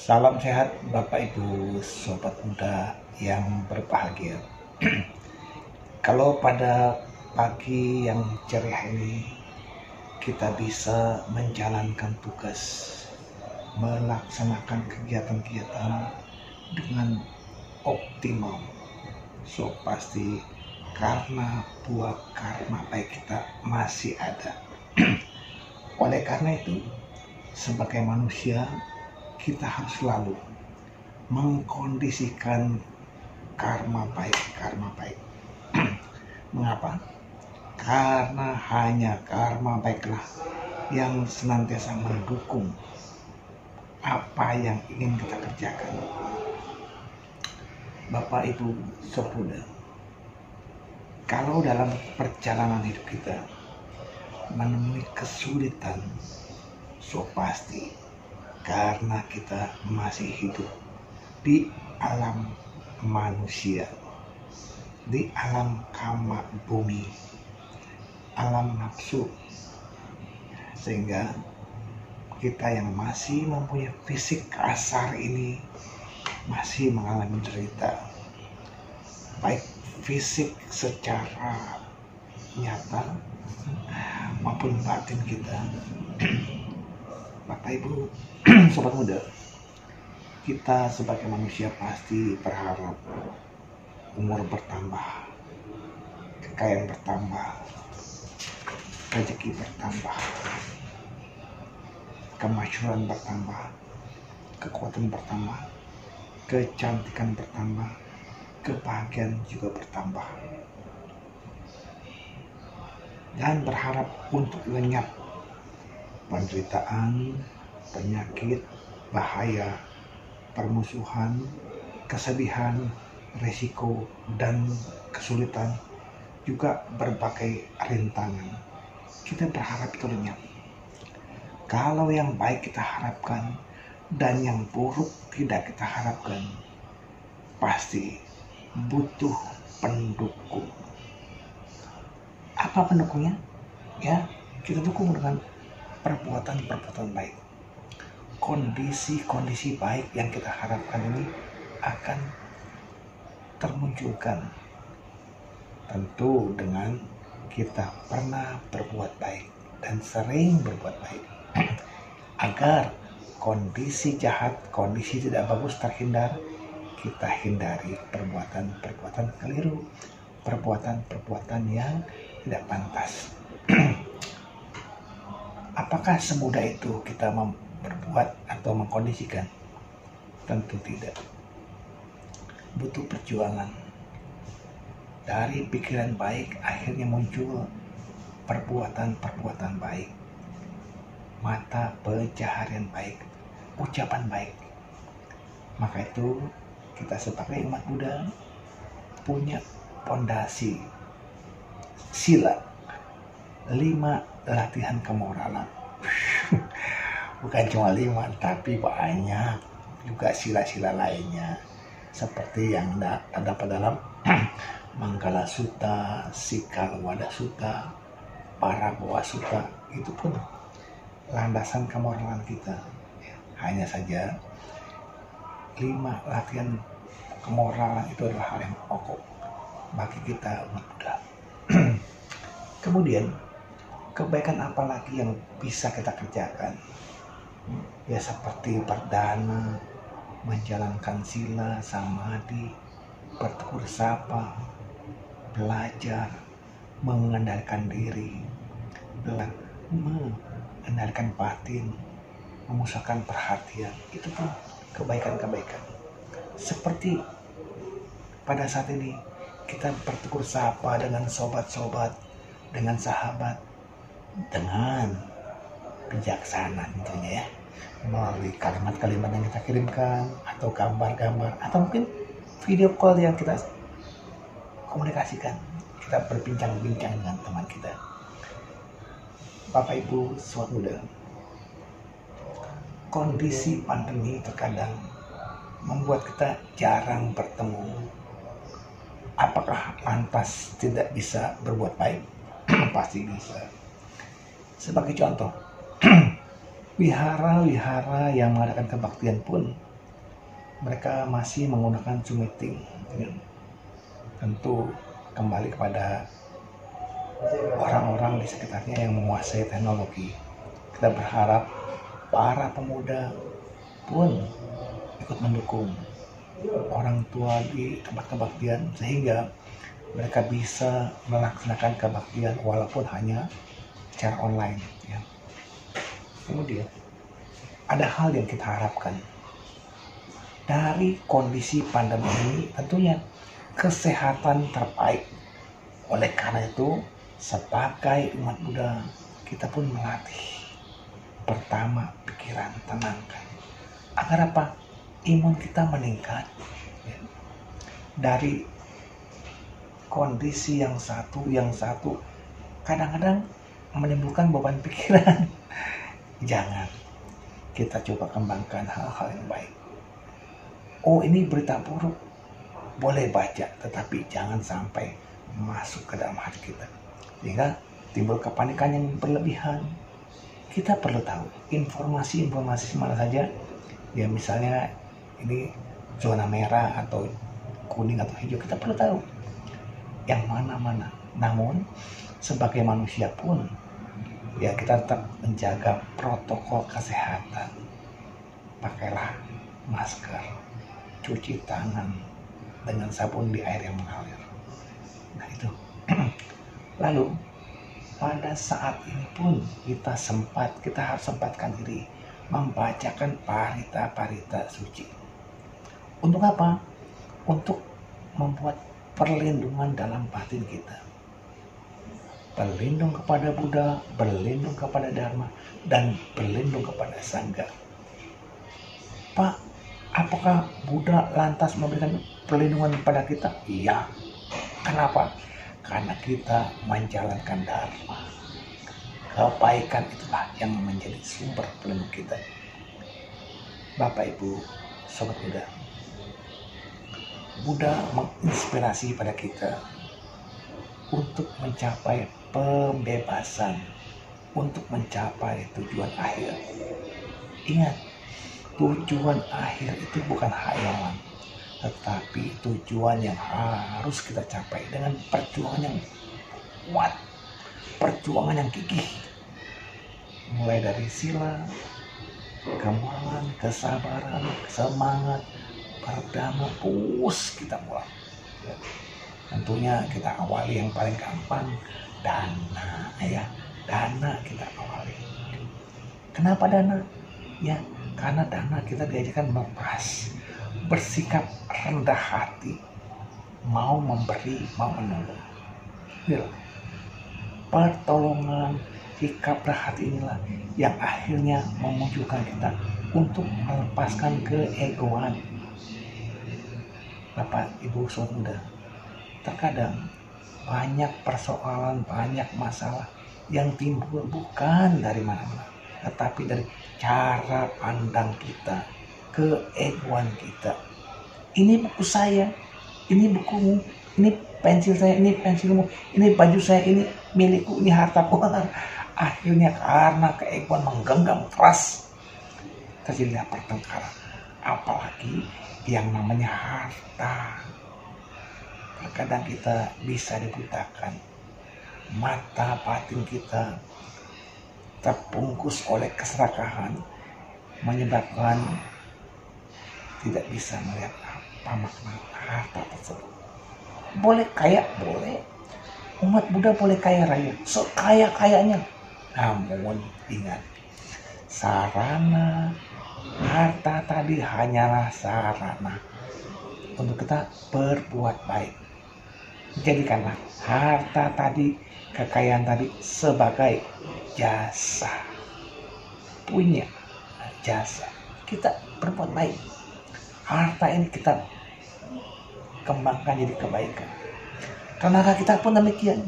Salam sehat Bapak Ibu Sobat Muda yang berbahagia. Kalau pada pagi yang ceria ini kita bisa menjalankan tugas, melaksanakan kegiatan-kegiatan dengan optimal, so pasti karena buah karma baik kita masih ada. Oleh karena itu, sebagai manusia kita harus selalu mengkondisikan karma baik. Mengapa? Karena hanya karma baiklah yang senantiasa mendukung apa yang ingin kita kerjakan. Bapak Ibu Sobat, kalau dalam perjalanan hidup kita menemui kesulitan, so pasti karena kita masih hidup di alam manusia, di alam kama bumi, alam nafsu, sehingga kita yang masih mempunyai fisik kasar ini masih mengalami derita, baik fisik secara nyata maupun batin kita. Bapak Ibu Sobat Muda, kita sebagai manusia pasti berharap umur bertambah, kekayaan bertambah, rezeki bertambah, kemasyhuran bertambah, kekuatan bertambah, kecantikan bertambah, kebahagiaan juga bertambah, dan berharap untuk lenyap penderitaan, penyakit, bahaya, permusuhan, kesedihan, resiko, dan kesulitan, juga berbagai rintangan. Kita berharap itu lenyap. Kalau yang baik kita harapkan dan yang buruk tidak kita harapkan, pasti butuh pendukung. Apa pendukungnya? Ya, kita dukung dengan perbuatan baik. Kondisi baik yang kita harapkan ini akan termunculkan tentu dengan kita pernah berbuat baik dan sering berbuat baik, agar kondisi jahat, kondisi tidak bagus terhindar. Kita hindari perbuatan keliru, perbuatan yang tidak pantas. Apakah semudah itu kita berbuat atau mengkondisikan? Tentu tidak. Butuh perjuangan. Dari pikiran baik akhirnya muncul perbuatan baik, mata pencaharian baik, ucapan baik. Maka itu kita sebagai umat Buddha punya pondasi sila 5 latihan kemoralan. Bukan cuma 5, tapi banyak juga sila-sila lainnya, seperti yang terdapat dalam Manggala Sutta, Sikalwada Sutta, Paraboa Sutta. Itu pun landasan kemoralan kita. Hanya saja 5 latihan kemoralan itu adalah hal yang pokok bagi kita umat Buddha. Kemudian kebaikan apa lagi yang bisa kita kerjakan? Ya seperti berdana, menjalankan sila, samadhi, bertegur sapa, belajar, mengendalikan diri, mengendalikan batin, memusatkan perhatian. Itu pun kebaikan. Seperti pada saat ini kita bertegur sapa dengan sobat-sobat, dengan sahabat, dengan bijaksana tentunya ya, melalui kalimat-kalimat yang kita kirimkan, atau gambar-gambar, atau mungkin video call yang kita komunikasikan, kita berbincang-bincang dengan teman kita. Bapak Ibu Sobat Muda, kondisi pandemi terkadang membuat kita jarang bertemu. Apakah lantas tidak bisa berbuat baik? Pasti bisa. Sebagai contoh, wihara-wihara yang mengadakan kebaktian pun mereka masih menggunakan Zoom meeting. Tentu kembali kepada orang-orang di sekitarnya yang menguasai teknologi. Kita berharap para pemuda pun ikut mendukung orang tua di tempat kebaktian sehingga mereka bisa melaksanakan kebaktian walaupun hanya secara online ya. Kemudian ada hal yang kita harapkan dari kondisi pandemi ini, tentunya kesehatan terbaik. Oleh karena itu, sebagai umat Buddha, kita pun melatih. Pertama, pikiran tenangkan. Agar apa? Imun kita meningkat. Dari kondisi yang satu kadang-kadang menimbulkan beban pikiran. Jangan. Kita coba kembangkan hal-hal yang baik. Oh, ini berita buruk. Boleh baca, tetapi jangan sampai masuk ke dalam hati kita. Sehingga timbul kepanikan yang berlebihan. Kita perlu tahu informasi-informasi mana saja. Ya misalnya ini zona merah atau kuning atau hijau, kita perlu tahu yang mana-mana. Namun sebagai manusia pun ya kita tetap menjaga protokol kesehatan. Pakailah masker, cuci tangan dengan sabun di air yang mengalir. Nah itu. Lalu pada saat ini pun kita harus sempatkan diri membacakan parita-parita suci. Untuk apa? Untuk membuat perlindungan dalam batin kita. Berlindung kepada Buddha, berlindung kepada Dharma, dan berlindung kepada Sangha. Pak, apakah Buddha lantas memberikan perlindungan kepada kita? Iya. Kenapa? Karena kita menjalankan Dharma. Kebaikan itulah yang menjadi sumber pelindung kita. Bapak, Ibu, Sobat Buddha. Buddha menginspirasi pada kita untuk mencapai pembebasan, untuk mencapai tujuan akhir. Ingat, tujuan akhir itu bukan hayalan, tetapi tujuan yang harus kita capai dengan perjuangan yang kuat, perjuangan yang gigih. Mulai dari sila, kemoralan, kesabaran, semangat, berdana, terus kita mulai. Tentunya kita awali yang paling gampang, dana ya. Dana kita awali. Kenapa dana? Ya, karena dana kita diajarkan melepas, bersikap rendah hati, mau memberi, mau menolong. Pertolongan, sikap rendah hati inilah yang akhirnya memunculkan kita untuk melepaskan keegoan. Bapak, Ibu, Sobat Buddha, terkadang banyak persoalan, banyak masalah yang timbul bukan dari mana-mana, tetapi dari cara pandang kita, keegoan kita. Ini buku saya, ini bukumu, ini pensil saya, ini pensilmu, ini baju saya, ini milikku, ini hartaku. Akhirnya karena keegoan menggenggam keras, terjadilah pertengkaran. Apalagi yang namanya harta. Terkadang kita bisa dibutakan. Mata batin kita terbungkus oleh keserakahan, menyebabkan tidak bisa melihat apa makna harta tersebut. Boleh kaya, boleh. Umat Buddha boleh kaya raya, sekaya-kayanya. Namun ingat, sarana harta tadi hanyalah sarana untuk kita berbuat baik. Jadikanlah harta tadi, kekayaan tadi sebagai jasa. Punya jasa. Kita berbuat baik. Harta ini kita kembangkan jadi kebaikan. Tenaga kita pun demikian.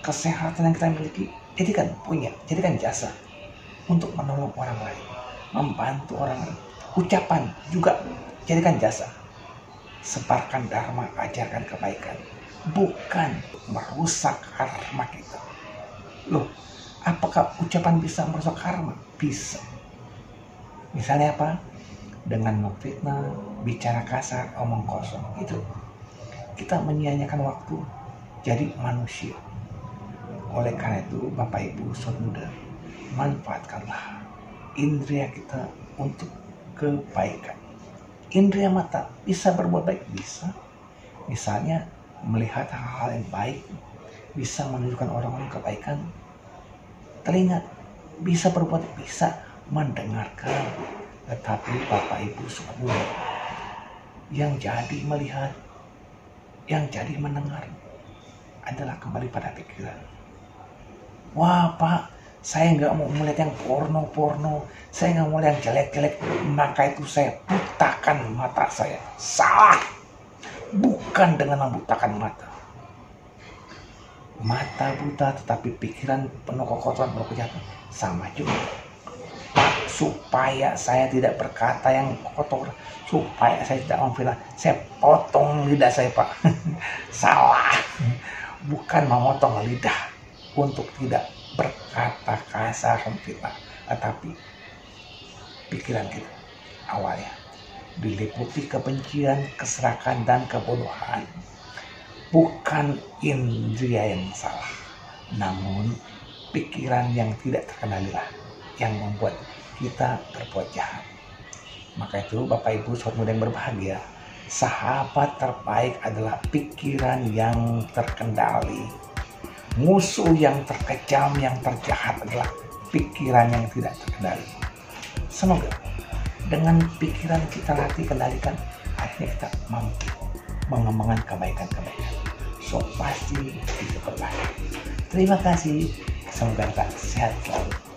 Kesehatan yang kita miliki, jadikan punya, jadikan jasa untuk menolong orang lain, membantu orang lain. Ucapan juga jadikan jasa. Sebarkan Dharma, ajarkan kebaikan, bukan merusak karma kita. Loh, apakah ucapan bisa merusak karma? Bisa. Misalnya apa? dengan memfitnah, bicara kasar, omong kosong. Itu kita menyia-nyiakan waktu jadi manusia. Oleh karena itu, Bapak Ibu Saudara muda, manfaatkanlah indria kita untuk kebaikan. Indria mata bisa berbuat baik, bisa. Misalnya melihat hal-hal yang baik, bisa menunjukkan orang-orang kebaikan. Telinga bisa berbuat, bisa mendengarkan. Tetapi Bapak Ibu Saudara muda, yang jadi melihat, yang jadi mendengar adalah kembali pada pikiran. Wah Pak, saya nggak mau melihat yang porno-porno, saya nggak mau lihat yang jelek-jelek, maka itu saya butakan mata saya. Salah, bukan dengan membutakan mata. Mata buta tetapi pikiran penuh kekotoran, penuh kejahatan, sama juga. Pak, supaya saya tidak berkata yang kotor, supaya saya tidak memfitnah, saya potong lidah saya Pak. Salah, bukan memotong lidah untuk tidak berkata kasar memfitnah, tetapi pikiran kita awalnya diliputi kebencian, keserakahan, dan kebodohan. Bukan indria yang salah, namun pikiran yang tidak terkendalilah yang membuat kita berbuat jahat. Maka itu Bapak Ibu Saudara muda yang berbahagia, sahabat terbaik adalah pikiran yang terkendali. Musuh yang terkejam, yang terjahat adalah pikiran yang tidak terkendali. Semoga dengan pikiran kita latih kendalikan, akhirnya kita mampu mengembangkan kebaikan-kebaikan. So pasti bisa berbahagia. Terima kasih. Semoga kita sehat selalu.